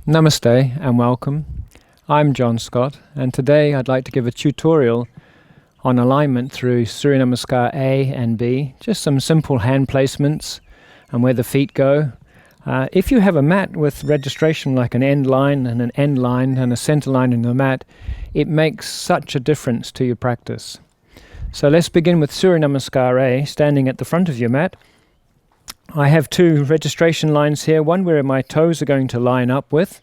Namaste and welcome. I'm John Scott, and today I'd like to give a tutorial on alignment through Surya Namaskar A and B, just some simple hand placements and where the feet go. If you have a mat with registration like an end line and a center line in the mat, it makes such a difference to your practice. So let's begin with Surya Namaskar A, standing at the front of your mat. I have two registration lines here, one where my toes are going to line up with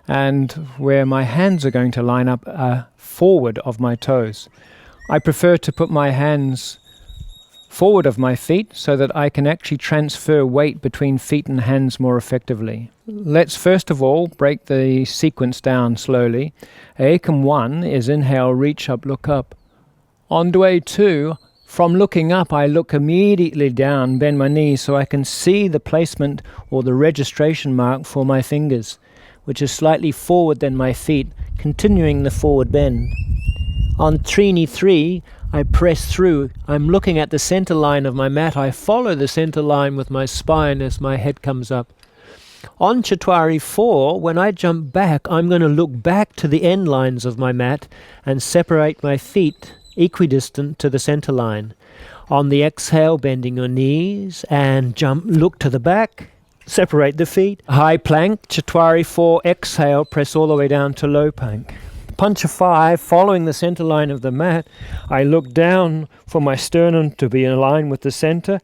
and where my hands are going to line up forward of my toes. I prefer to put my hands forward of my feet so that I can actually transfer weight between feet and hands more effectively. Let's first of all break the sequence down slowly. Ekam 1 is inhale, reach up, look up. On Dway 2, from looking up, I look immediately down, bend my knees so I can see the placement or the registration mark for my fingers, which is slightly forward than my feet, continuing the forward bend. On Trini 3, I press through. I'm looking at the center line of my mat. I follow the center line with my spine as my head comes up. On Chatwari 4, when I jump back, I'm going to look back to the end lines of my mat and separate my feet equidistant to the center line. On the exhale, bending your knees and jump, look to the back, separate the feet. High plank, Chatwari 4, exhale, press all the way down to low plank. Pancha 5, following the center line of the mat, I look down for my sternum to be in line with the center,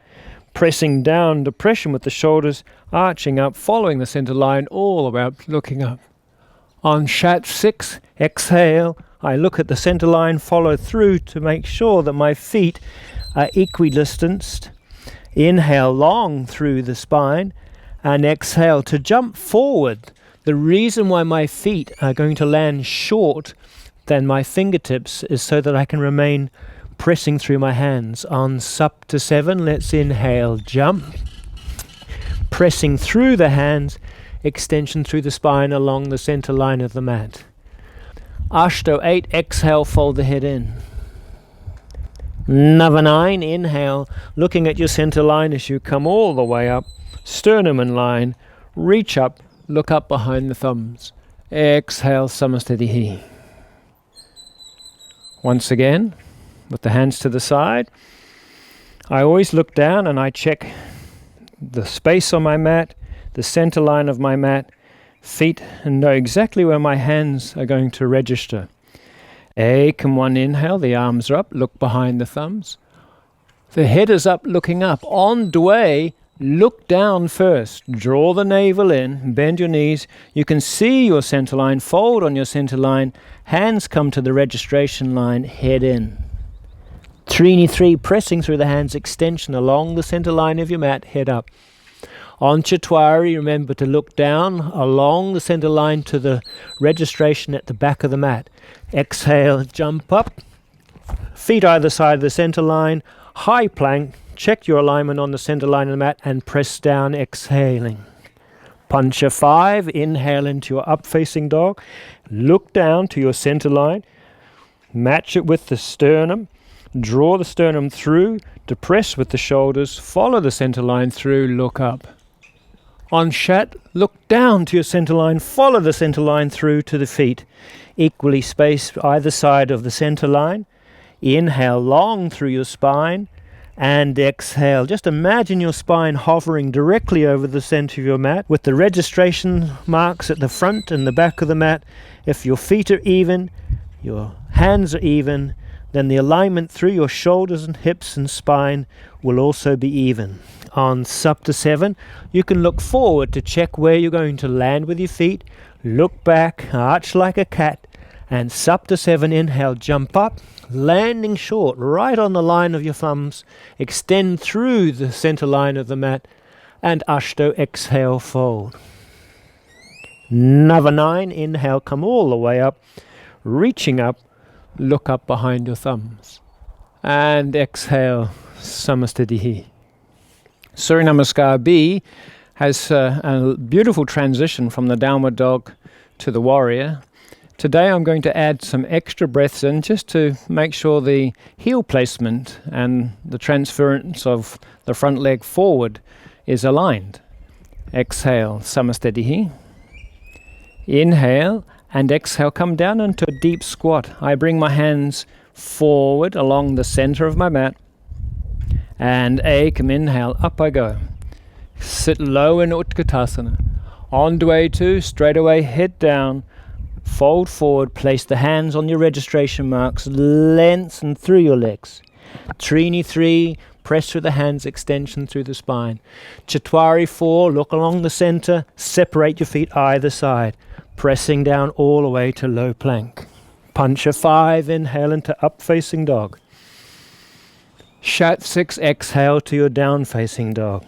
pressing down, depression with the shoulders, arching up, following the center line, all about looking up. On Shat 6, exhale, I look at the center line, follow through to make sure that my feet are equidistanced. Inhale long through the spine and exhale to jump forward. The reason why my feet are going to land short than my fingertips is so that I can remain pressing through my hands. On Sapta 7, let's inhale, jump. Pressing through the hands, extension through the spine along the center line of the mat. Ashto 8, exhale, fold the head in. Nava 9, inhale, looking at your center line as you come all the way up, sternum in line, reach up, look up behind the thumbs. Exhale, Samastitihi. Once again, with the hands to the side, I always look down and I check the space on my mat, the center line of my mat, feet, and know exactly where my hands are going to register. Ekam 1, inhale, the arms are up, look behind the thumbs. The head is up, looking up. On Dway, look down first. Draw the navel in, bend your knees. You can see your center line, fold on your center line. Hands come to the registration line, head in. Trini 3, pressing through the hands, extension along the center line of your mat, head up. On Chatwari, remember to look down along the center line to the registration at the back of the mat. Exhale, jump up. Feet either side of the center line. High plank. Check your alignment on the center line of the mat and press down, exhaling. Pancha 5, inhale into your up-facing dog. Look down to your center line. Match it with the sternum. Draw the sternum through. Depress with the shoulders. Follow the center line through. Look up. On Shat, look down to your center line, follow the center line through to the feet. Equally spaced either side of the center line. Inhale long through your spine and exhale. Just imagine your spine hovering directly over the center of your mat with the registration marks at the front and the back of the mat. If your feet are even, your hands are even, then the alignment through your shoulders and hips and spine will also be even. On Sapta 7, you can look forward to check where you're going to land with your feet. Look back, arch like a cat, and Sapta 7, inhale, jump up, landing short, right on the line of your thumbs. Extend through the center line of the mat, and Ashto, exhale, fold. Nava 9, inhale, come all the way up, reaching up, look up behind your thumbs. And exhale, Samastitihi. Surya Namaskar B has a beautiful transition from the downward dog to the warrior. Today I'm going to add some extra breaths in just to make sure the heel placement and the transference of the front leg forward is aligned. Exhale, Samastitihi. Inhale and exhale, come down into a deep squat. I bring my hands forward along the center of my mat. And come inhale, up I go. Sit low in Utkatasana. On the way to, straight away, head down, fold forward, place the hands on your registration marks, lengthen through your legs. Trini 3, press through the hands, extension through the spine. Chatwari 4, look along the center, separate your feet either side, pressing down all the way to low plank. Pancha 5, inhale into up facing dog. Shat 6, exhale to your down facing dog.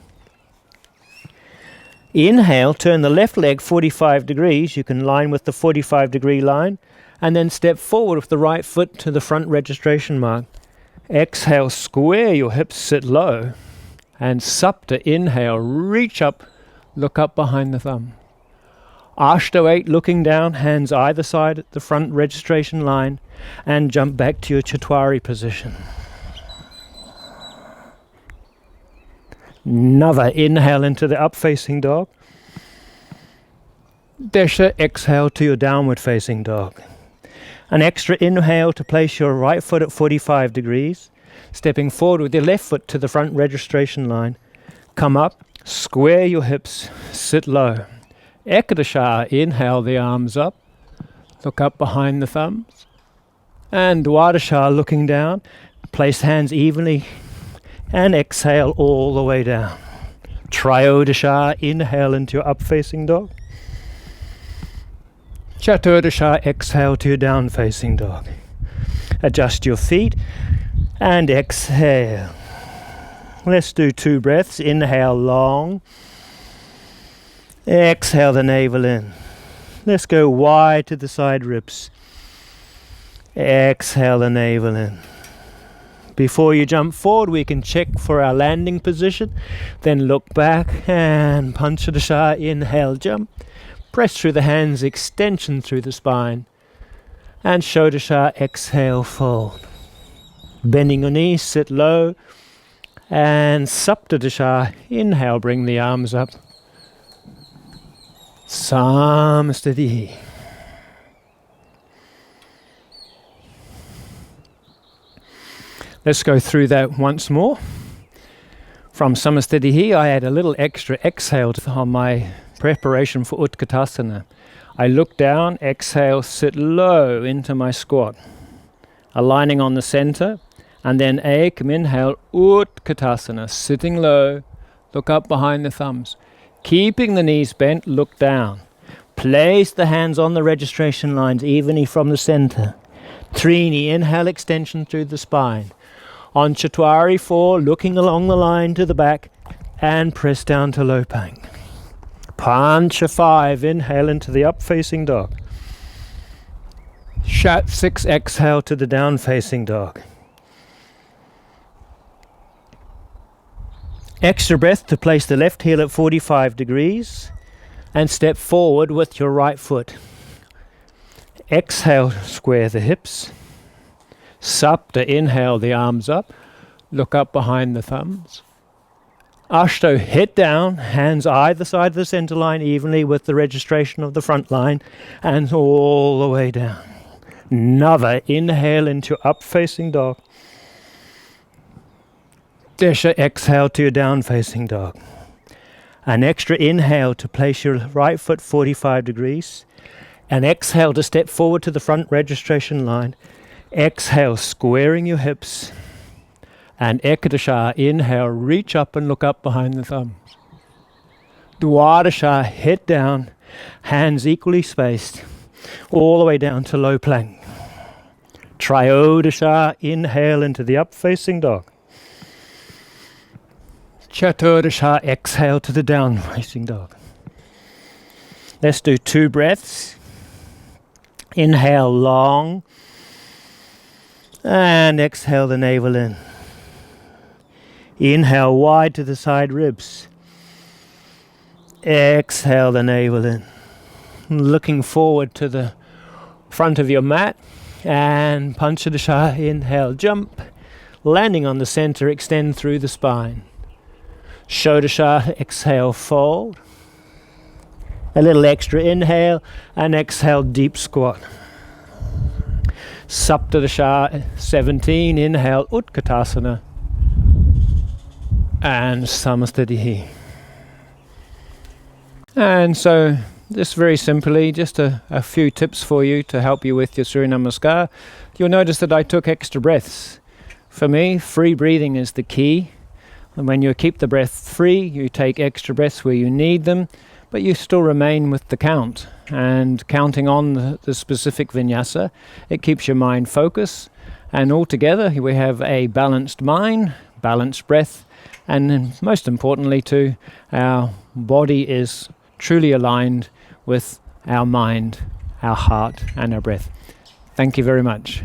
Inhale, turn the left leg 45 degrees. You can line with the 45-degree line. And then step forward with the right foot to the front registration mark. Exhale, square your hips, sit low. And Sapta, inhale, reach up, look up behind the thumb. Ashta 8, looking down, hands either side at the front registration line. And jump back to your Chatwari position. Nava, inhale into the up-facing dog. Desha, exhale to your downward-facing dog. An extra inhale to place your right foot at 45 degrees. Stepping forward with your left foot to the front registration line. Come up, square your hips, sit low. Ekadasha, inhale the arms up. Look up behind the thumbs. And Dwadasha, looking down. Place hands evenly. And exhale all the way down. Triodasha, inhale into your up-facing dog. Chaturdasha, exhale to your down-facing dog. Adjust your feet and exhale. Let's do 2 breaths. Inhale long. Exhale the navel in. Let's go wide to the side ribs. Exhale the navel in. Before you jump forward, we can check for our landing position. Then look back and Panchadasha, inhale, jump. Press through the hands, extension through the spine. And Shodasha, exhale, fold. Bending your knees, sit low. And Saptadasha, inhale, bring the arms up. Samastiti. Let's go through that once more. From Samastitihi, I add a little extra exhale on my preparation for Utkatasana. I look down, exhale, sit low into my squat. Aligning on the center, and then Ekam, inhale, Utkatasana, sitting low, look up behind the thumbs. Keeping the knees bent, look down. Place the hands on the registration lines evenly from the center. Trini, inhale, extension through the spine. On Chatwari 4, looking along the line to the back and press down to low plank. Pancha 5, inhale into the up-facing dog. Shat 6, exhale to the down-facing dog. Extra breath to place the left heel at 45 degrees and step forward with your right foot. Exhale, square the hips. Sapta, inhale the arms up, look up behind the thumbs. Ashto, head down, hands either side of the center line evenly with the registration of the front line and all the way down. Nava, inhale into up-facing dog. Desha, exhale to your down-facing dog. An extra inhale to place your right foot 45 degrees. And exhale to step forward to the front registration line. Exhale, squaring your hips. And Ekadasha, inhale, reach up and look up behind the thumbs. Dwadasha, head down, hands equally spaced, all the way down to low plank. Triodasha, inhale into the up-facing dog. Chaturdasha, exhale to the down-facing dog. Let's do 2 breaths. Inhale long. And exhale the navel in. Inhale wide to the side ribs. Exhale the navel in. Looking forward to the front of your mat. And Panchadasha, inhale, jump. Landing on the center, extend through the spine. Shodasha, exhale, fold. A little extra inhale and exhale, deep squat. Saptadasha 17, inhale, Utkatasana. And Samastitihi. And so, just very simply, just a few tips for you to help you with your Surya Namaskar. You'll notice that I took extra breaths. For me, free breathing is the key. And when you keep the breath free, you take extra breaths where you need them, but you still remain with the count. And counting on the specific vinyasa, it keeps your mind focused. And altogether, we have a balanced mind, balanced breath, and then most importantly too, our body is truly aligned with our mind, our heart, and our breath. Thank you very much.